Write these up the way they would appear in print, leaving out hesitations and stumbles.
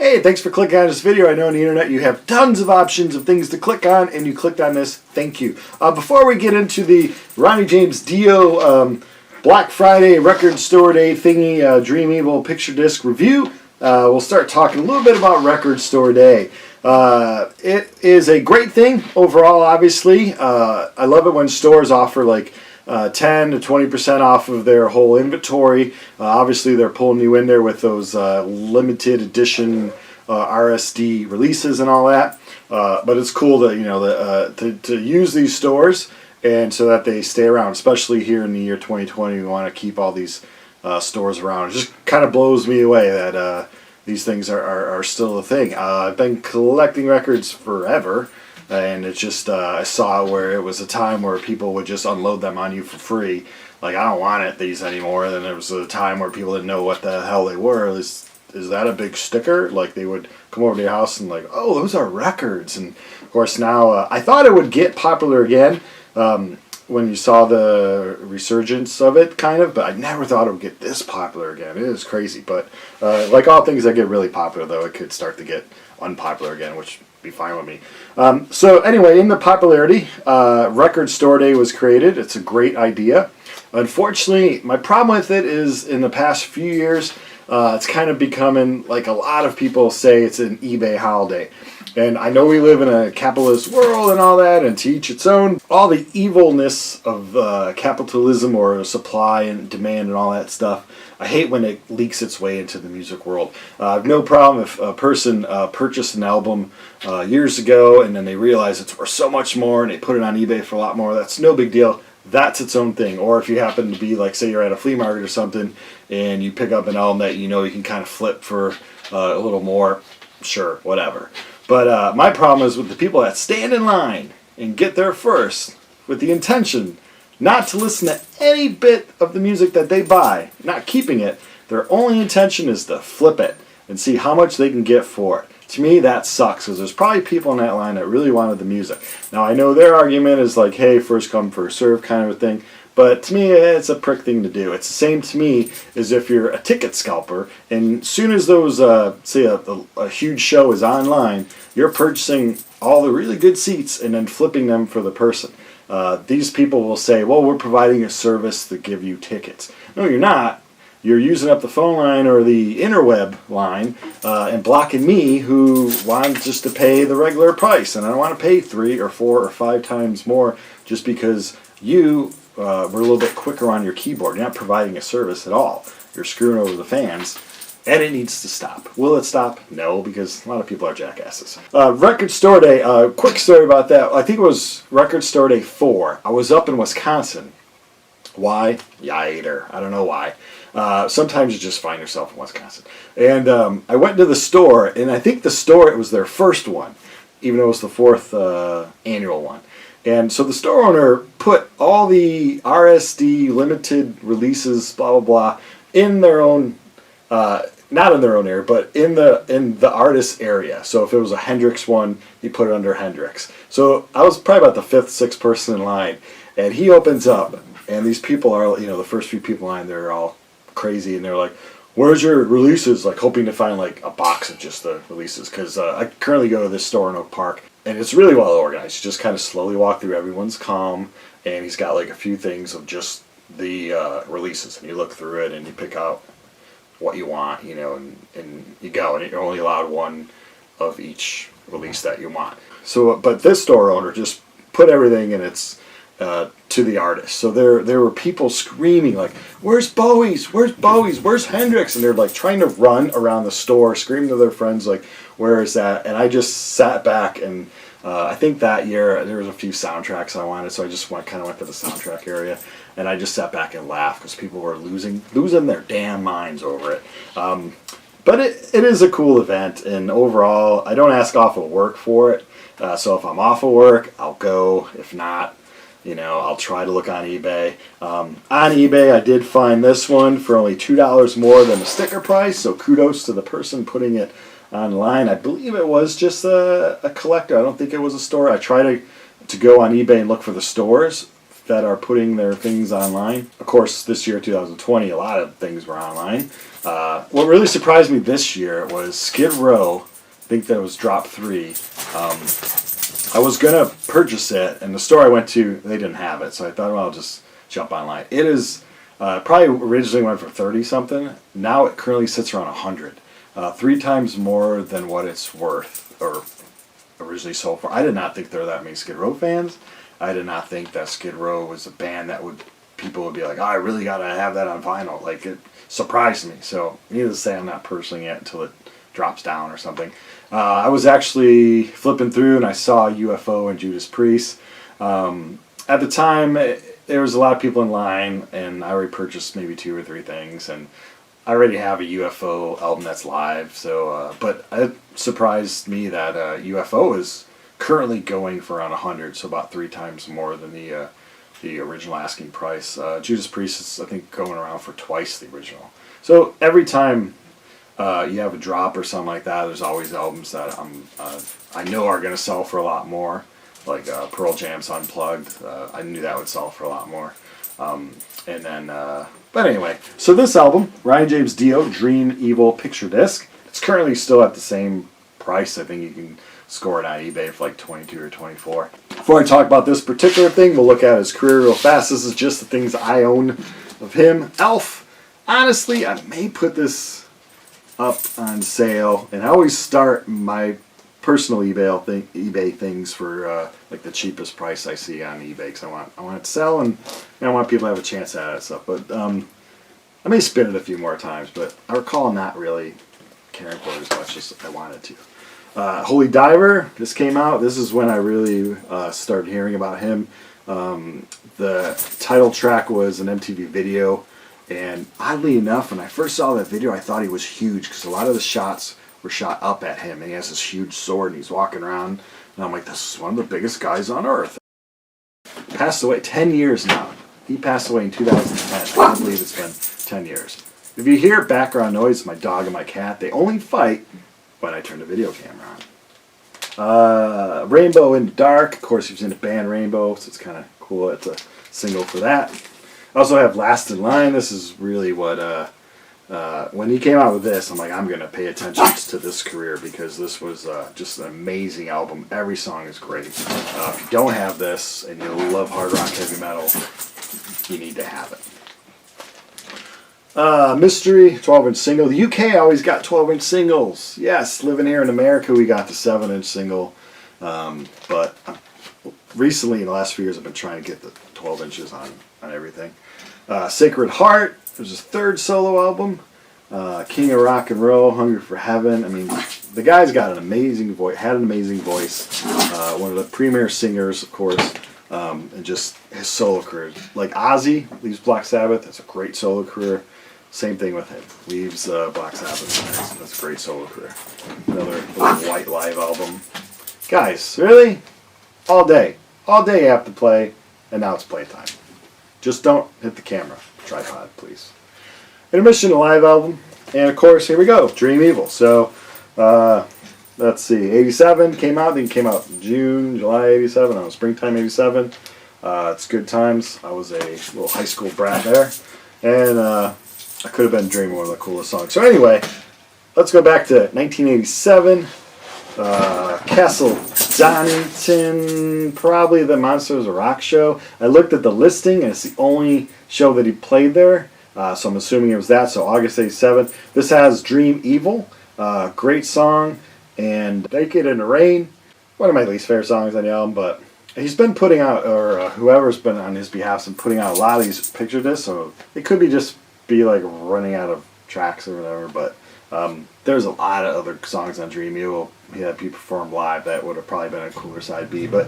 Hey, thanks for clicking on this video. I know on the internet you have tons of options of things to click on, and you clicked on this. Thank you. Before we get into the Ronnie James Dio Black Friday Record Store Day thingy Dream Evil picture disc review, we'll start talking a little bit about Record Store Day. It is a great thing overall, obviously. I love it when stores offer like 10 to 20% off of their whole inventory. Obviously, they're pulling you in there with those limited edition RSD releases and all that. But it's cool to use these stores and so that they stay around, especially here in the year 2020. We want to keep all these stores around. It just kind of blows me away that these things are still a thing. I've been collecting records forever. And it's just, I saw where it was a time where people would just unload them on you for free. Like, I don't want these anymore. Then there was a time where people didn't know what the hell they were. Is that a big sticker? Like, they would come over to your house and like, oh, those are records. And, of course, now, I thought it would get popular again when you saw the resurgence of it, kind of. But I never thought it would get this popular again. It is crazy. But, like all things that get really popular, though, it could start to get unpopular again, which be fine with me. So anyway, in the popularity, Record Store Day was created. It's a great idea. Unfortunately, my problem with it is in the past few years, it's kind of becoming, like a lot of people say, it's an eBay holiday. And I know we live in a capitalist world and all that, and to each its own. All the evilness of capitalism or supply and demand and all that stuff, I hate when it leaks its way into the music world. I have no problem if a person purchased an album years ago and then they realize it's worth so much more and they put it on eBay for a lot more. That's no big deal. That's its own thing. Or if you happen to be, like, say you're at a flea market or something and you pick up an album that you know you can kind of flip for a little more, sure, whatever. But my problem is with the people that stand in line and get there first with the intention not to listen to any bit of the music that they buy, not keeping it. Their only intention is to flip it and see how much they can get for it. To me, that sucks, because there's probably people in that line that really wanted the music. Now, I know their argument is like, hey, first come, first serve kind of a thing. But to me, it's a prick thing to do. It's the same to me as if you're a ticket scalper, and as soon as those, say a huge show is online, you're purchasing all the really good seats and then flipping them for the person. These people will say, well, we're providing a service to give you tickets. No, you're not. You're using up the phone line or the interweb line and blocking me, who want just to pay the regular price. And I don't want to pay 3 or 4 or 5 times more just because you were a little bit quicker on your keyboard. You're not providing a service at all. You're screwing over the fans. And it needs to stop. Will it stop? No, because a lot of people are jackasses. Record Store Day, quick story about that. I think it was Record Store Day 4. I was up in Wisconsin. Why? Yater. I don't know why. Sometimes you just find yourself in Wisconsin. And I went to the store, and I think the store, it was their first one, even though it was the 4th annual one. And so the store owner put all the RSD limited releases, blah, blah, blah, in their own... not in their own area, but in the artist area. So if it was a Hendrix one, he put it under Hendrix. So I was probably about the 5th, 6th person in line, and he opens up, and these people are, the first few people in line, they're all crazy, and they're like, where's your releases? Like, hoping to find like a box of just the releases, because I currently go to this store in Oak Park, and it's really well organized. You just kind of slowly walk through, everyone's calm, and he's got like a few things of just the releases, and you look through it, and you pick out what you want, and you go, and you're only allowed one of each release that you want. So, but this store owner just put everything in its to the artist. So there were people screaming like, "Where's Bowie's? Where's Bowie's? Where's Hendrix?" And they're like trying to run around the store, screaming to their friends like, "Where is that?" And I just sat back, and I think that year there was a few soundtracks I wanted, so I just kind of went to the soundtrack area. And I just sat back and laughed because people were losing their damn minds over it. But it is a cool event, and overall, I don't ask off of work for it. So if I'm off of work, I'll go. If not, I'll try to look on eBay. On eBay, I did find this one for only $2 more than the sticker price, so kudos to the person putting it online. I believe it was just a collector. I don't think it was a store. I tried to go on eBay and look for the stores. that are putting their things online. Of course, this year, 2020, a lot of things were online. What really surprised me this year was Skid Row. I think that was drop 3. I was going to purchase it, and the store I went to, they didn't have it. So I thought, well, I'll just jump online. It is probably originally went for 30 something. Now it currently sits around 100. 3 times more than what it's worth, or originally sold for. I did not think there were that many Skid Row fans. I did not think that Skid Row was a band that people would be like, oh, I really got to have that on vinyl. Like, it surprised me. So, needless to say, I'm not purchasing it until it drops down or something. I was actually flipping through and I saw UFO and Judas Priest. At the time, there was a lot of people in line, and I already purchased maybe 2 or 3 things, and I already have a UFO album that's live. So, but it surprised me that UFO is currently going for around 100, so about 3 times more than the original asking price. Judas Priest is, I think, going around for twice the original. So every time you have a drop or something like that, there's always albums that I know are going to sell for a lot more. Like Pearl Jam's Unplugged, I knew that would sell for a lot more. And then, but anyway, so this album, Ryan James Dio, Dream Evil Picture Disc, it's currently still at the same price. I think you can score it on eBay for like 22 or 24. Before I talk about this particular thing, we'll look at his career real fast. This is just the things I own of him. Elf, honestly, I may put this up on sale, and I always start my personal eBay things for like the cheapest price I see on eBay, because I want it to sell, and I want people to have a chance at it and stuff. But I may spin it a few more times, but I recall not really caring for it as much as I wanted to. Holy Diver, this came out. This is when I really started hearing about him. The title track was an MTV video, and oddly enough, when I first saw that video, I thought he was huge, because a lot of the shots were shot up at him, and he has this huge sword, and he's walking around, and I'm like, this is one of the biggest guys on earth. Passed away 10 years now. He passed away in 2010. I can't believe it's been 10 years. If you hear background noise, my dog and my cat, they only fight when I turn the video camera on. Rainbow in the Dark. Of course, he was in the band Rainbow, so it's kind of cool. It's a single for that. I also have Last in Line. This is really what, when he came out with this, I'm like, I'm going to pay attention to this career, because this was just an amazing album. Every song is great. If you don't have this and you love hard rock, heavy metal, you need to have it. Mystery, 12-inch single. The UK always got 12-inch singles. Yes, living here in America, we got the 7-inch single. But recently, in the last few years, I've been trying to get the 12 inches on everything. Sacred Heart, it was his 3rd solo album. King of Rock and Roll, Hungry for Heaven. I mean, the guy's got an amazing voice, had an amazing voice. One of the premier singers, of course. And just his solo career. Like Ozzy leaves Black Sabbath, that's a great solo career. Same thing with him. Leaves Black Sabbath, that's a great solo career. Another White Live album. Guys, really? All day you have to play, and now it's playtime. Just don't hit the camera. Tripod, please. Intermission, a live album. And of course, here we go, Dream Evil. So, let's see, 87 came out. I think it came out in June, July 87. I was springtime 87. It's good times. I was a little high school brat there. And I could have been dreaming one of the coolest songs. So anyway, let's go back to 1987. Castle Donington, probably the Monsters of Rock show. I looked at the listing, and it's the only show that he played there. So I'm assuming it was that. So August 87. This has Dream Evil. Great song. And Naked in the Rain. One of my least favorite songs on the album. But he's been putting out, or whoever's been on his behalf, has been putting out a lot of these picture discs. So it could be like running out of tracks or whatever. But there's a lot of other songs on Dream Evil that he performed live that would have probably been a cooler side B. But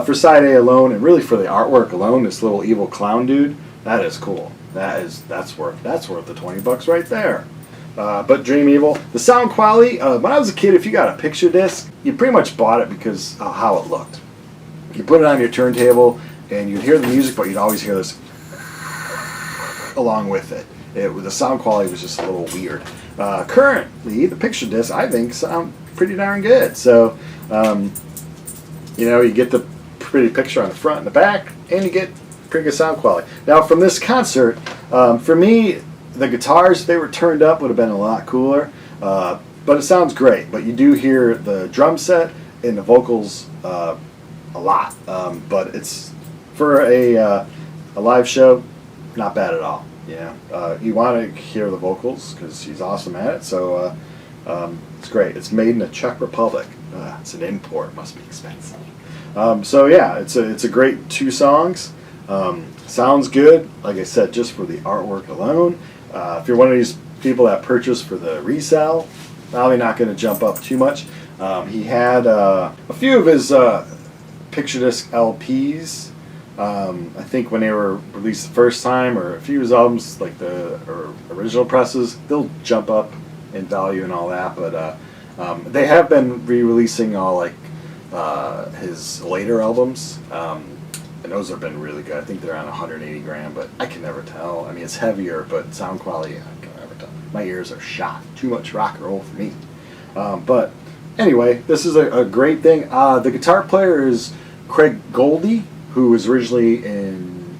for side A alone, and really for the artwork alone, this little evil clown dude, that is cool. That's worth the $20 right there. But Dream Evil, the sound quality. When I was a kid, if you got a picture disc, you pretty much bought it because of how it looked. You put it on your turntable, and you'd hear the music, but you'd always hear this along with it. The sound quality was just a little weird. Currently, the picture discs, I think, sound pretty darn good. So, you get the pretty picture on the front and the back, and you get pretty good sound quality. Now from this concert, for me, the guitars, if they were turned up, would have been a lot cooler. But it sounds great. But you do hear the drum set and the vocals a lot. But it's for a live show, not bad at all. You want to hear the vocals because he's awesome at it. So it's great. It's made in the Czech Republic. It's an import. Must be expensive. So yeah, it's a great 2 songs. Sounds good. Like I said, just for the artwork alone. If you're one of these people that purchase for the resale, probably not going to jump up too much. He had a few of his picture disc LPs. I think when they were released the first time, or a few of his albums, like the original presses, they'll jump up in value and all that. But they have been re-releasing all like his later albums, and those have been really good. I think they're on 180 gram, but I can never tell. I mean, it's heavier, but sound quality, I can never tell. My ears are shot. Too much rock and roll for me. But anyway, this is a great thing. The guitar player is Craig Goldie, who was originally in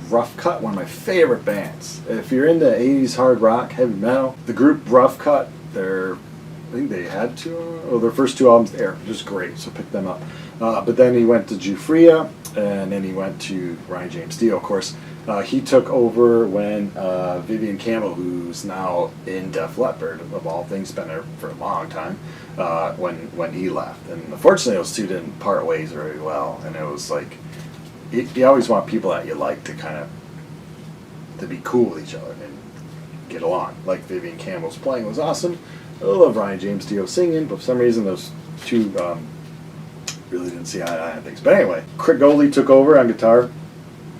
Rough Cut, one of my favorite bands. If you're into 80s hard rock, heavy metal, the group Rough Cut, I think they had their first 2 albums there, just great, so pick them up. But then he went to Jufria, and then he went to Ronnie James Dio, of course. He took over when Vivian Campbell, who's now in Def Leppard, of all things, been there for a long time, when he left. And unfortunately, those 2 didn't part ways very well, and it was like, you always want people that you like to kind of to be cool with each other and get along. Like Vivian Campbell's playing was awesome. I love Ronnie James Dio singing, but for some reason those 2 really didn't see eye to eye on things. But anyway, Craig Goldie took over on guitar.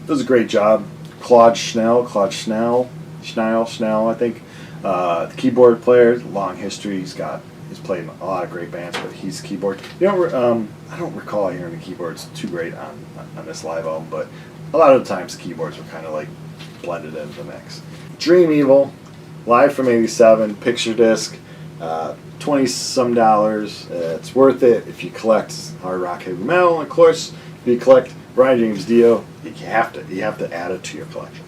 Does a great job. Claude Schnell, I think. The keyboard player, long history. He's played in a lot of great bands, but he's keyboard. I don't recall hearing the keyboards too great on this live album, but a lot of the times the keyboards were kind of like blended into the mix. Dream Evil, live from '87, picture disc, $20-some. It's worth it if you collect hard rock, heavy metal. And of course, if you collect Ronnie James Dio, you have to add it to your collection.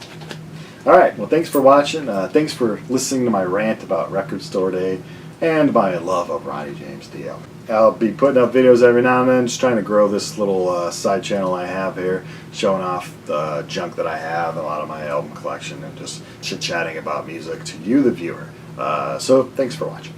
All right, well, thanks for watching. Thanks for listening to my rant about Record Store Day and my love of Ronnie James Dio. I'll be putting up videos every now and then, just trying to grow this little side channel I have here, showing off the junk that I have, a lot of my album collection, and just chit-chatting about music to you, the viewer. So thanks for watching.